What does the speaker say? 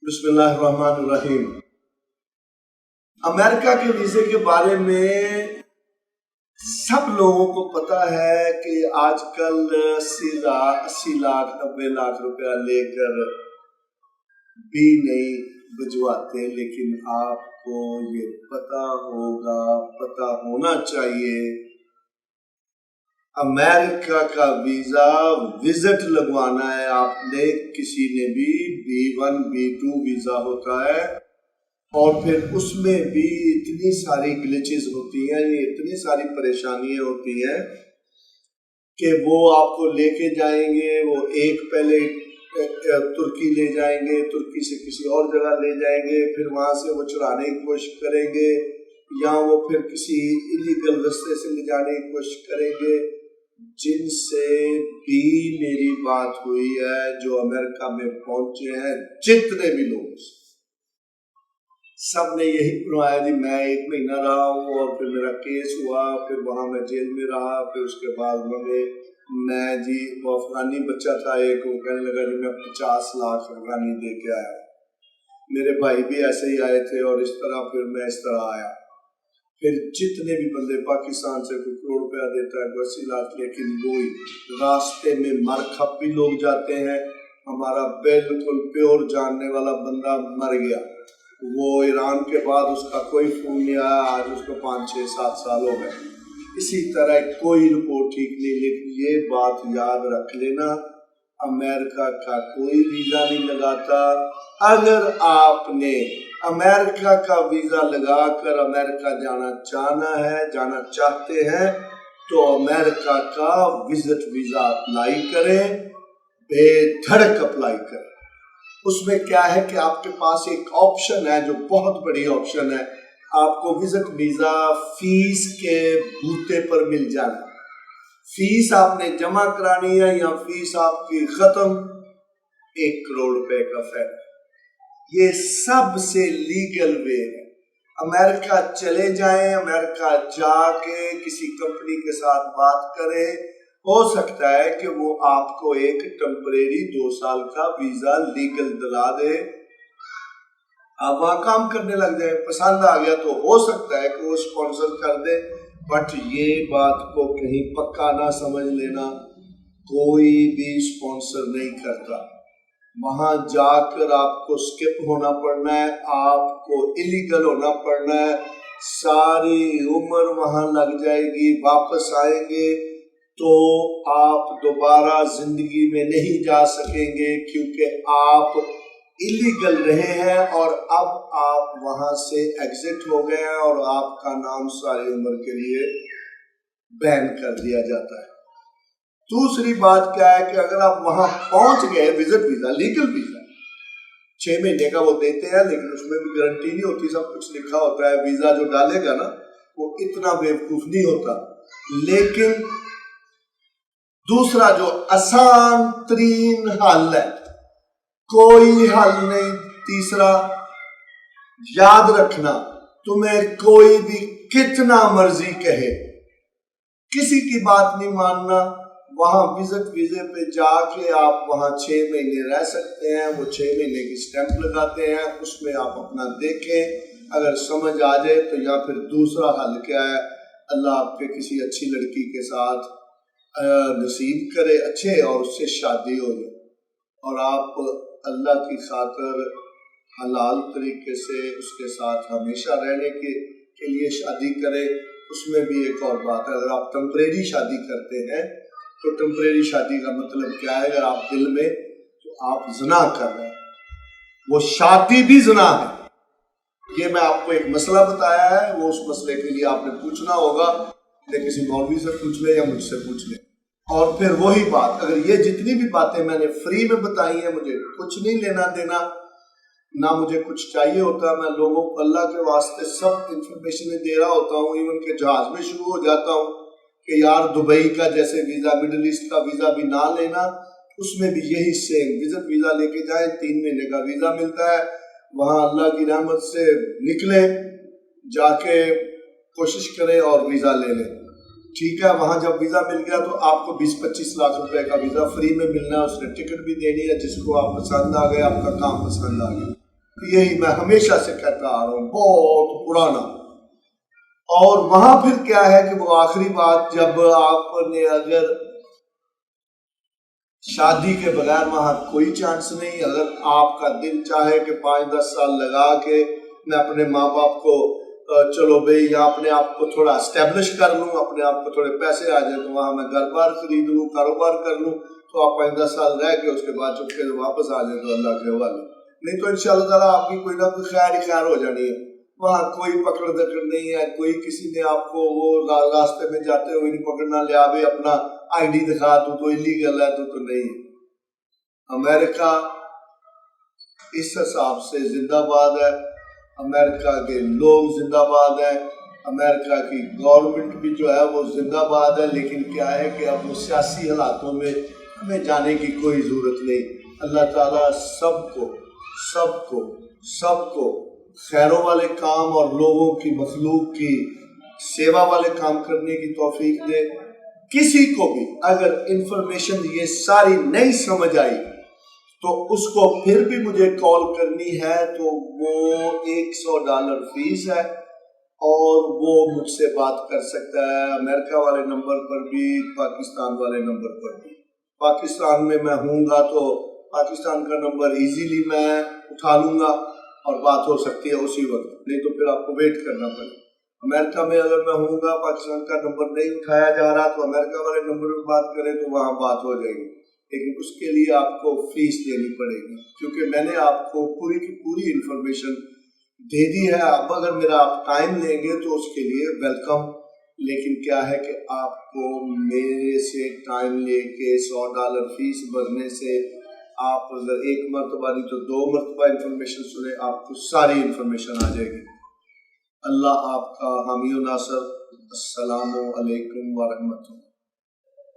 بسم اللہ الرحمن الرحیم۔ امریکہ کے ویزے کے بارے میں سب لوگوں کو پتا ہے کہ آج کل 80 لاکھ 90 لاکھ روپیہ لے کر بھی نہیں بھجواتے، لیکن آپ کو یہ پتا ہونا چاہیے امریکہ کا ویزا وزٹ لگوانا ہے آپ نے، کسی نے بھی B1 B2 ویزا ہوتا ہے، اور پھر اس میں بھی اتنی ساری گلیچز ہوتی ہیں، یہ اتنی ساری پریشانیاں ہوتی ہیں کہ وہ آپ کو لے کے جائیں گے، وہ ایک پہلے ترکی لے جائیں گے، ترکی سے کسی اور جگہ لے جائیں گے، پھر وہاں سے وہ چرانے کی کوشش کریں گے، یا وہ پھر کسی الیگل رستے سے لے جانے کی کوشش کریں گے۔ جن سے بھی میری بات ہوئی ہے، جو امریکہ میں پہنچے ہیں، جتنے بھی لوگ سب نے یہی بنوایا جی میں 1 مہینہ رہا ہوں، اور پھر میرا کیس ہوا، پھر وہاں میں جیل میں رہا، پھر اس کے بعد میں جی وہ افغانی بچہ تھا ایک، وہ کہنے لگا جی میں 50 لاکھ افغانی دے کے آیا، میرے بھائی بھی ایسے ہی آئے تھے، اور اس طرح پھر میں اس طرح آیا۔ پھر جتنے بھی بندے پاکستان سے کوئی کروڑ روپیہ دیتا ہے، 80 لاکھ، لیکن وہی راستے میں مر کھپ بھی لوگ جاتے ہیں۔ ہمارا بالکل پیور جاننے والا بندہ مر گیا، وہ ایران کے بعد اس کا کوئی فون نہیں آیا، آج اس کو 5 6 7 سال ہو گئے۔ اسی طرح کوئی رپورٹ ٹھیک نہیں، لیکن یہ بات یاد رکھ لینا، امریکہ کا کوئی ویزا نہیں لگاتا۔ اگر آپ نے امریکہ کا ویزا لگا کر امریکہ جانا چاہتے ہیں تو امریکہ کا وزٹ ویزا اپلائی کریں، بے دھڑک اپلائی کریں۔ اس میں کیا ہے کہ آپ کے پاس ایک آپشن ہے جو بہت بڑی آپشن ہے، آپ کو وزٹ ویزا فیس کے بوتے پر مل جانا۔ فیس آپ نے جمع کرانی ہے یا فیس آپ کی ختم، 1 کروڑ روپے کا فائدہ۔ یہ سب سے لیگل وے ہے۔ امریکہ چلے جائیں، امریکہ جا کے کسی کمپنی کے ساتھ بات کریں، ہو سکتا ہے کہ وہ آپ کو ایک ٹمپریری 2 سال کا ویزا لیگل دلا دے، آپ وہاں کام کرنے لگ جائیں، پسند آ گیا تو ہو سکتا ہے کہ وہ اسپانسر کر دے، بٹ یہ بات کو کہیں پکا نہ سمجھ لینا، کوئی بھی اسپانسر نہیں کرتا۔ وہاں جا کر آپ کو سکپ ہونا پڑنا ہے، آپ کو الیگل ہونا پڑنا ہے، ساری عمر وہاں لگ جائے گی، واپس آئیں گے تو آپ دوبارہ زندگی میں نہیں جا سکیں گے، کیونکہ آپ الیگل رہے ہیں اور اب آپ وہاں سے ایگزٹ ہو گئے ہیں، اور آپ کا نام ساری عمر کے لیے بین کر دیا جاتا ہے۔ دوسری بات کیا ہے کہ اگر آپ وہاں پہنچ گئے، وزٹ ویزا لیگل ویزا 6 مہینے کا وہ دیتے ہیں، لیکن اس میں بھی گارنٹی نہیں ہوتی، سب کچھ لکھا ہوتا ہے، ویزا جو ڈالے گا نا وہ اتنا بیوقوف نہیں ہوتا۔ لیکن دوسرا جو آسان ترین حل ہے، کوئی حل نہیں، تیسرا یاد رکھنا، تمہیں کوئی بھی کتنا مرضی کہے، کسی کی بات نہیں ماننا۔ وہاں وزٹ ویزے پہ جا کے آپ وہاں 6 مہینے رہ سکتے ہیں، وہ 6 مہینے کی سٹیمپ لگاتے ہیں، اس میں آپ اپنا دیکھیں، اگر سمجھ آ جائے تو، یا پھر دوسرا حل کیا ہے، اللہ آپ کے کسی اچھی لڑکی کے ساتھ نصیب کرے اچھے، اور اس سے شادی ہو جائے، اور آپ اللہ کی خاطر حلال طریقے سے اس کے ساتھ ہمیشہ رہنے کے لیے شادی کرے۔ اس میں بھی ایک اور بات ہے، اگر آپ ٹمپریری شادی کرتے ہیں تو ٹمپریری شادی کا مطلب کیا ہے، اگر آپ دل میں تو آپ زنا کر رہے ہیں، وہ شادی بھی زنا ہے۔ یہ میں آپ کو ایک مسئلہ بتایا ہے، وہ اس مسئلے کے لیے آپ نے پوچھنا ہوگا، یا کسی مولوی سے پوچھ لیں یا مجھ سے پوچھ لیں۔ اور پھر وہی بات، اگر یہ جتنی بھی باتیں میں نے فری میں بتائی ہیں، مجھے کچھ نہیں لینا دینا، نہ مجھے کچھ چاہیے ہوتا، میں لوگوں کو اللہ کے واسطے سب انفارمیشن دے رہا ہوتا ہوں، ایون کہ جہاز میں شروع ہو جاتا ہوں کہ یار دبئی کا جیسے ویزا، مڈل ایسٹ کا ویزا بھی نہ لینا، اس میں بھی یہی سیم، وزٹ ویزا لے کے جائیں، 3 مہینے کا ویزا ملتا ہے، وہاں اللہ کی رحمت سے نکلیں، جا کے کوشش کریں اور ویزا لے لیں، ٹھیک ہے۔ وہاں جب ویزا مل گیا تو آپ کو 20-25 لاکھ روپے کا ویزا فری میں ملنا ہے، اس نے ٹکٹ بھی دینی ہے، جس کو آپ پسند آ گئے، آپ کا کام پسند آ گیا، یہی میں ہمیشہ سے کہتا آ رہا ہوں، بہت پرانا۔ اور وہاں پھر کیا ہے کہ وہ آخری بات، جب آپ نے اگر شادی کے بغیر وہاں کوئی چانس نہیں، اگر آپ کا دل چاہے کہ 5-10 سال لگا کے میں اپنے ماں باپ کو چلو بھئی یا اپنے آپ کو تھوڑا اسٹیبلش کر لوں، اپنے آپ کو تھوڑے پیسے آ جائیں تو وہاں میں گھر بار خرید لوں، کاروبار کر لوں، تو آپ 5-10 سال رہ کے اس کے بعد چپ کے واپس آ جائیں تو اللہ کے حوالے، نہیں تو انشاءاللہ تعالیٰ آپ کی کوئی نہ کوئی خیر ہی خیر ہو جانی ہے۔ وہاں کوئی پکڑ دکڑ نہیں ہے، کوئی کسی نے آپ کو وہ راستے میں جاتے ہوئے نہیں پکڑنا، لیا بھی اپنا آئی ڈی دکھا تو انلیگل ہے تو نہیں۔ امریکہ اس حساب سے زندہ باد ہے، امریکہ کے لوگ زندہ باد ہیں، امریکہ کی گورنمنٹ بھی جو ہے وہ زندہ باد ہے، لیکن کیا ہے کہ اب وہ سیاسی حالاتوں میں ہمیں جانے کی کوئی ضرورت نہیں۔ اللہ تعالیٰ سب کو خیروں والے کام اور لوگوں کی مخلوق کی سیوا والے کام کرنے کی توفیق دے۔ کسی کو بھی اگر انفارمیشن یہ ساری نہیں سمجھ آئی تو اس کو پھر بھی مجھے کال کرنی ہے، تو وہ $100 فیس ہے اور وہ مجھ سے بات کر سکتا ہے، امریکہ والے نمبر پر بھی، پاکستان والے نمبر پر بھی۔ پاکستان میں ہوں گا تو پاکستان کا نمبر ایزیلی میں اٹھا لوں گا اور بات ہو سکتی ہے اسی وقت، نہیں تو پھر آپ کو ویٹ کرنا پڑے۔ امریکہ میں اگر میں ہوں گا، پاکستان کا نمبر نہیں اٹھایا جا رہا تو امریکہ والے نمبر پر بات کریں تو وہاں بات ہو جائے گی، لیکن اس کے لیے آپ کو فیس دینی پڑے گی، کیونکہ میں نے آپ کو پوری کی پوری انفارمیشن دے دی ہے۔ اب اگر میرا آپ ٹائم لیں گے تو اس کے لیے ویلکم، لیکن کیا ہے کہ آپ کو میرے سے ٹائم لے کے $100 فیس بھرنے سے آپ اگر ایک مرتبہ نہیں تو 2 مرتبہ انفارمیشن سنیں، آپ کو ساری انفارمیشن آ جائے گی۔ اللہ آپ کا حامی و ناصر۔ السلام علیکم ورحمۃ اللہ۔